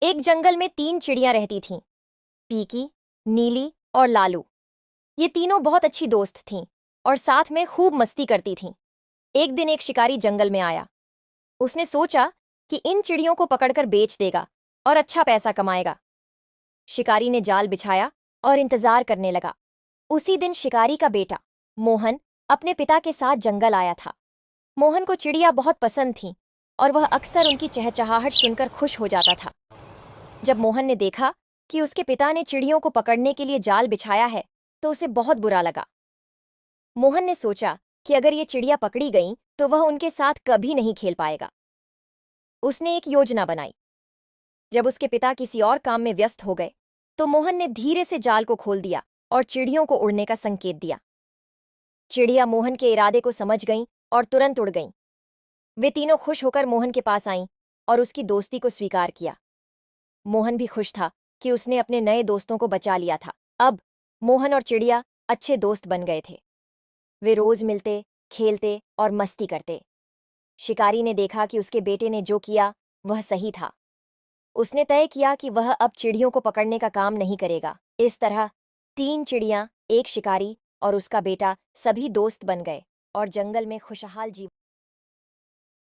एक जंगल में तीन चिड़ियां रहती थीं। पीकी, नीली और लालू। ये तीनों बहुत अच्छी दोस्त थीं और साथ में खूब मस्ती करती थीं। एक दिन एक शिकारी जंगल में आया। उसने सोचा कि इन चिड़ियों को पकड़कर बेच देगा और अच्छा पैसा कमाएगा। शिकारी ने जाल बिछाया और इंतजार करने लगा। उसी दिन शिकारी का बेटा मोहन अपने पिता के साथ जंगल आया था। मोहन को चिड़िया बहुत पसंद थीं और वह अक्सर उनकी चहचहाहट सुनकर खुश हो जाता था। जब मोहन ने देखा कि उसके पिता ने चिड़ियों को पकड़ने के लिए जाल बिछाया है तो उसे बहुत बुरा लगा। मोहन ने सोचा कि अगर ये चिड़िया पकड़ी गई तो वह उनके साथ कभी नहीं खेल पाएगा। उसने एक योजना बनाई। जब उसके पिता किसी और काम में व्यस्त हो गए तो मोहन ने धीरे से जाल को खोल दिया और चिड़ियों को उड़ने का संकेत दिया। चिड़िया मोहन के इरादे को समझ गईं और तुरंत उड़ गईं। वे तीनों खुश होकर मोहन के पास आईं और उसकी दोस्ती को स्वीकार किया। मोहन भी खुश था कि उसने अपने नए दोस्तों को बचा लिया था। अब मोहन और चिड़िया अच्छे दोस्त बन गए थे। वे रोज मिलते, खेलते और मस्ती करते। शिकारी ने देखा कि उसके बेटे ने जो किया वह सही था। उसने तय किया कि वह अब चिड़ियों को पकड़ने का काम नहीं करेगा। इस तरह तीन चिड़ियां, एक शिकारी और उसका बेटा सभी दोस्त बन गए और जंगल में खुशहाल जीवन